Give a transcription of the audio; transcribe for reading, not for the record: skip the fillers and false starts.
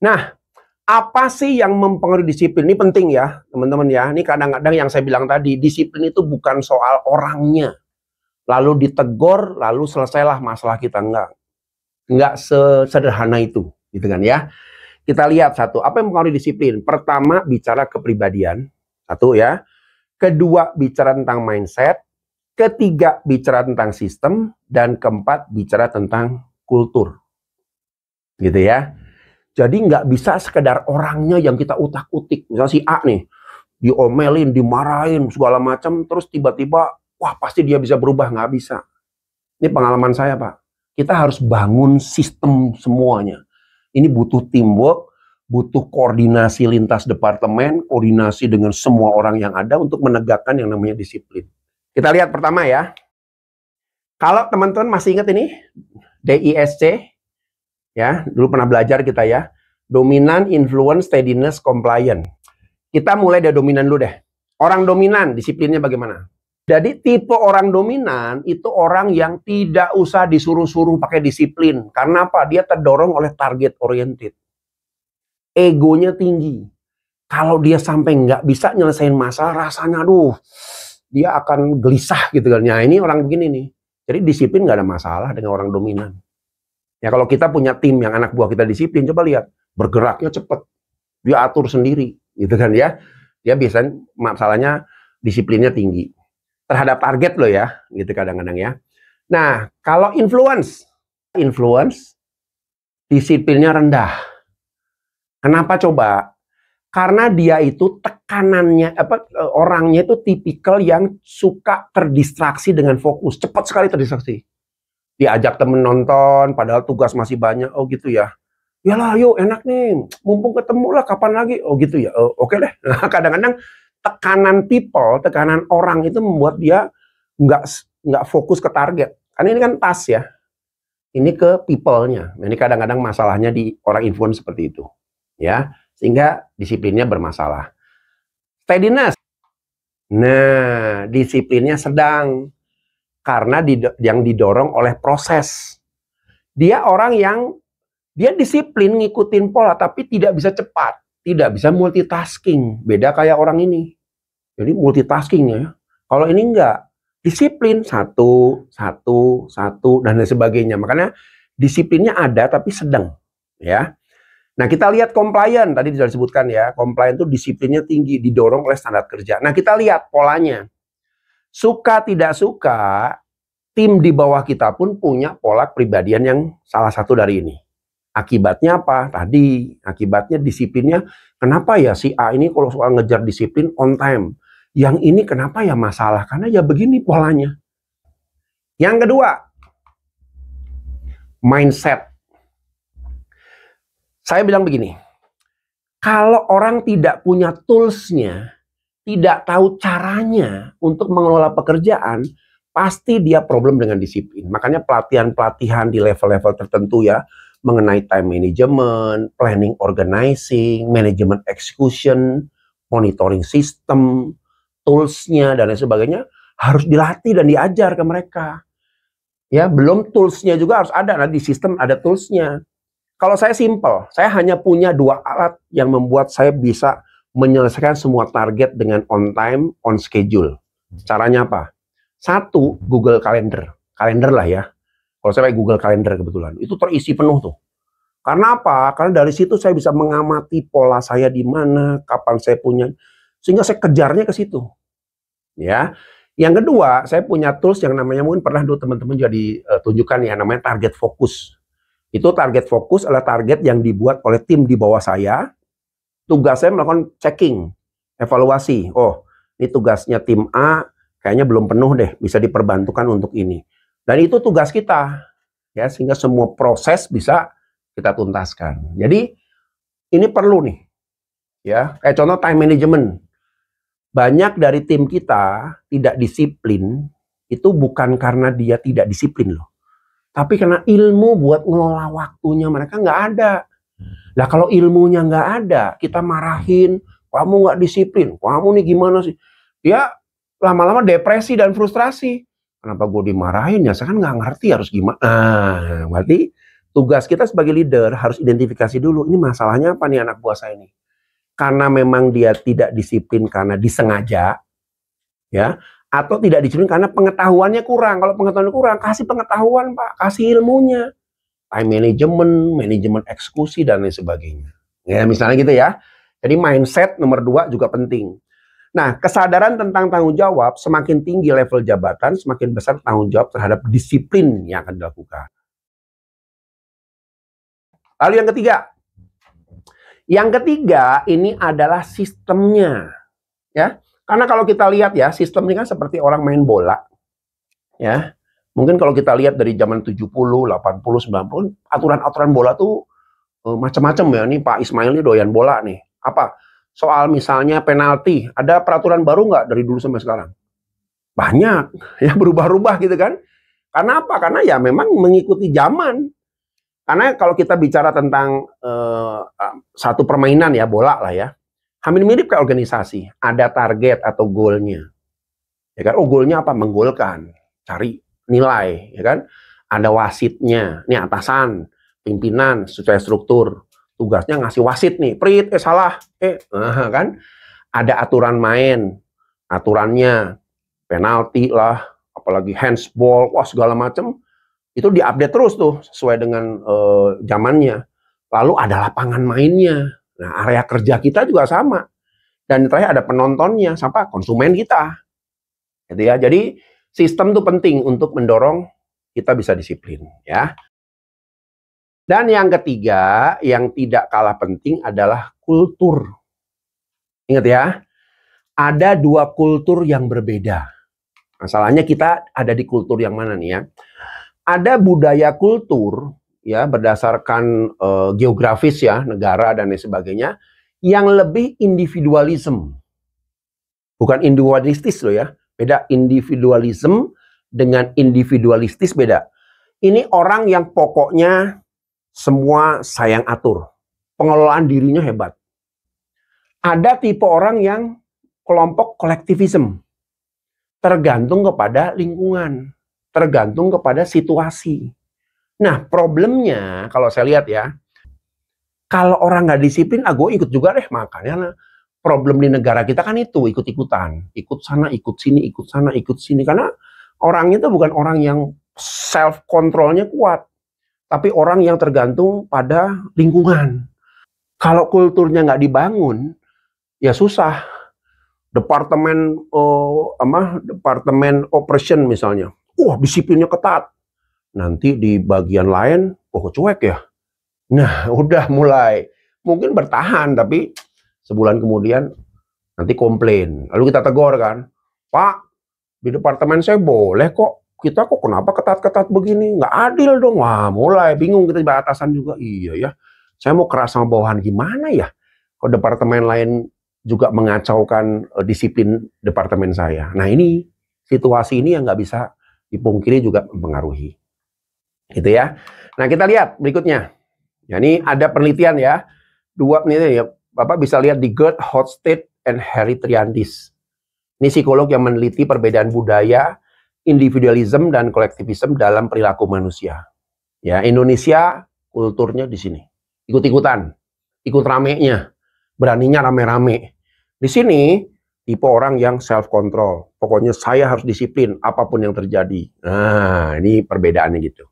Nah, apa sih yang mempengaruhi disiplin? Ini penting ya, teman-teman ya. Ini kadang-kadang yang saya bilang tadi, disiplin itu bukan soal orangnya. Lalu ditegur, lalu selesailah masalah kita. Enggak sesederhana itu, gitu kan ya. Kita lihat satu, apa yang mempengaruhi disiplin? Pertama, bicara kepribadian. Satu ya. Kedua, bicara tentang mindset. Ketiga, bicara tentang sistem. Dan keempat, bicara tentang kultur. Gitu ya. Jadi nggak bisa sekedar orangnya yang kita utak-utik. Misalnya si A nih, diomelin, dimarahin, segala macam, terus tiba-tiba, wah pasti dia bisa berubah. Nggak bisa. Ini pengalaman saya, Pak. Kita harus bangun sistem semuanya. Ini butuh teamwork, butuh koordinasi lintas departemen, koordinasi dengan semua orang yang ada untuk menegakkan yang namanya disiplin. Kita lihat pertama ya. Kalau teman-teman masih ingat ini, DISC, ya, dulu pernah belajar kita ya. Dominan, influence, steadiness, compliant. Kita mulai dari dominan dulu deh. Orang dominan, disiplinnya bagaimana? Jadi tipe orang dominan itu orang yang tidak usah disuruh-suruh pakai disiplin. Karena apa? Dia terdorong oleh target oriented. Egonya tinggi. Kalau dia sampai nggak bisa nyelesain masalah, rasanya aduh, dia akan gelisah gitu kan. Nah ini orang begini nih. Jadi disiplin nggak ada masalah dengan orang dominan. Ya kalau kita punya tim yang anak buah kita disiplin, coba lihat, bergeraknya cepat, dia atur sendiri, gitu kan ya. Dia biasanya masalahnya disiplinnya tinggi terhadap target loh ya, gitu kadang-kadang ya. Nah kalau influence disiplinnya rendah. Kenapa coba? Karena dia itu tekanannya orangnya itu tipikal yang suka terdistraksi dengan fokus, cepat sekali terdistraksi. Diajak temen nonton, padahal tugas masih banyak. Oh gitu ya. Yalah, yuk enak nih. Mumpung ketemu lah, kapan lagi? Oh gitu ya. Oke deh. Nah, kadang-kadang tekanan people, tekanan orang itu membuat dia nggak fokus ke target. Karena ini kan tas ya. Ini ke people-nya. Nah, ini kadang-kadang masalahnya di orang influence seperti itu. Ya, sehingga disiplinnya bermasalah. Steadiness. Nah, disiplinnya sedang. Karena yang didorong oleh proses. Dia orang yang dia disiplin ngikutin pola tapi tidak bisa cepat, tidak bisa multitasking. Beda kayak orang ini. Jadi multitasking ya. Kalau ini enggak, disiplin satu dan lain sebagainya. Makanya disiplinnya ada tapi sedang, ya. Nah, kita lihat compliant tadi sudah disebutkan ya. Compliant itu disiplinnya tinggi, didorong oleh standar kerja. Nah, kita lihat polanya. Suka tidak suka, tim di bawah kita pun punya pola kepribadian yang salah satu dari ini. Akibatnya apa? Tadi, akibatnya disiplinnya, kenapa ya si A ini kalau soal ngejar disiplin on time. Yang ini kenapa ya masalah? Karena ya begini polanya. Yang kedua, mindset. Saya bilang begini, kalau orang tidak punya tools-nya, tidak tahu caranya untuk mengelola pekerjaan, pasti dia problem dengan disiplin. Makanya pelatihan-pelatihan di level-level tertentu ya, mengenai time management, planning organizing, management execution, monitoring system, tools-nya dan lain sebagainya harus dilatih dan diajar ke mereka. Ya, belum tools-nya juga harus ada. Nah, di sistem ada tools-nya. Kalau saya simple, saya hanya punya 2 alat yang membuat saya bisa menyelesaikan semua target dengan on time, on schedule. Caranya apa? 1, Google Calendar. Kalender lah ya. Kalau saya pakai Google Calendar kebetulan. Itu terisi penuh tuh. Karena apa? Karena dari situ saya bisa mengamati pola saya di mana, kapan saya punya. Sehingga saya kejarnya ke situ. Ya. Yang kedua, saya punya tools yang namanya, mungkin pernah dulu teman-teman jadi tunjukkan ya, namanya target fokus. Itu target fokus adalah target yang dibuat oleh tim di bawah saya. Tugas saya melakukan checking, evaluasi. Oh, ini tugasnya tim A, kayaknya belum penuh deh, bisa diperbantukan untuk ini. Dan itu tugas kita, ya, sehingga semua proses bisa kita tuntaskan. Jadi ini perlu nih, ya. Kayak contoh time management. Banyak dari tim kita tidak disiplin, itu bukan karena dia tidak disiplin loh. Tapi karena ilmu buat ngelola waktunya mereka nggak ada. Nah kalau ilmunya nggak ada, kita marahin, kamu nggak disiplin, kamu nih gimana sih? Dia lama-lama depresi dan frustrasi. Kenapa gue dimarahin ya? Saya kan nggak ngerti harus gimana. Nah, berarti tugas kita sebagai leader harus identifikasi dulu, ini masalahnya apa nih anak buah saya ini. Karena memang dia tidak disiplin karena disengaja, ya, atau tidak disiplin karena pengetahuannya kurang. Kalau pengetahuannya kurang, kasih pengetahuan Pak, kasih ilmunya. Time management, manajemen eksekusi, dan lain sebagainya. Ya, misalnya gitu ya. Jadi mindset nomor 2 juga penting. Nah, kesadaran tentang tanggung jawab, semakin tinggi level jabatan, semakin besar tanggung jawab terhadap disiplin yang akan dilakukan. Lalu yang ketiga. Yang ketiga, ini adalah sistemnya. Ya, karena kalau kita lihat ya, sistem ini kan seperti orang main bola. Ya, mungkin kalau kita lihat dari zaman 70, 80, 90, aturan-aturan bola tuh macam-macam ya. Nih Pak Ismail ini doyan bola nih. Apa? Soal misalnya penalti, ada peraturan baru nggak dari dulu sampai sekarang? Banyak, ya berubah-ubah gitu kan. Karena apa? Karena ya memang mengikuti zaman. Karena kalau kita bicara tentang satu permainan ya, bola lah ya, hampir mirip kayak organisasi. Ada target atau goalnya. Ya kan? Oh, goalnya apa? Menggolkan, cari nilai, ya kan? Ada wasitnya, ini atasan, pimpinan, sesuai struktur. Tugasnya ngasih wasit nih, prit, salah, kan? Ada aturan main, aturannya, penalti lah, apalagi handsball, wah segala macam. Itu diupdate terus tuh, sesuai dengan zamannya. Lalu ada lapangan mainnya. Nah, area kerja kita juga sama. Dan terakhir ada penontonnya, sampai konsumen kita. Gitu ya. Jadi, sistem itu penting untuk mendorong kita bisa disiplin, ya. Dan yang ketiga, yang tidak kalah penting adalah kultur. Ingat ya, ada 2 kultur yang berbeda. Masalahnya kita ada di kultur yang mana nih ya? Ada budaya kultur, ya, berdasarkan geografis ya, negara dan lain sebagainya, yang lebih individualisme. Bukan individualistis loh ya, beda individualisme dengan individualistis beda. Ini orang yang pokoknya semua sayang atur. Pengelolaan dirinya hebat. Ada tipe orang yang kelompok kolektivisme. Tergantung kepada lingkungan. Tergantung kepada situasi. Nah, problemnya kalau saya lihat ya, kalau orang nggak disiplin, gue ikut juga deh. Makanya problem di negara kita kan itu, ikut-ikutan. Ikut sana, ikut sini, ikut sana, ikut sini. Karena orangnya itu bukan orang yang self-controlnya kuat. Tapi orang yang tergantung pada lingkungan. Kalau kulturnya nggak dibangun, ya susah. Departemen operation misalnya, disiplinnya ketat. Nanti di bagian lain, cuek ya. Nah, udah mulai. Mungkin bertahan, tapi sebulan kemudian nanti komplain. Lalu kita tegur kan, Pak, di departemen saya boleh kok. Kita kok kenapa ketat-ketat begini? Nggak adil dong. Wah, mulai bingung kita di atasan juga. Iya ya, saya mau keras sama bawahan gimana ya? Kalau departemen lain juga mengacaukan disiplin departemen saya. Nah ini, situasi ini yang nggak bisa dipungkiri juga mempengaruhi. Gitu ya. Nah kita lihat berikutnya. Ya, ini ada penelitian ya. 2 penelitian ya. Bapak bisa lihat di Gerd Hofstede and Harry Triandis. Ini psikolog yang meneliti perbedaan budaya, individualisme dan kolektivisme dalam perilaku manusia. Ya, Indonesia kulturnya di sini. Ikut-ikutan, ikut ramenya, beraninya rame-rame. Di sini tipe orang yang self control. Pokoknya saya harus disiplin apapun yang terjadi. Nah, ini perbedaannya gitu.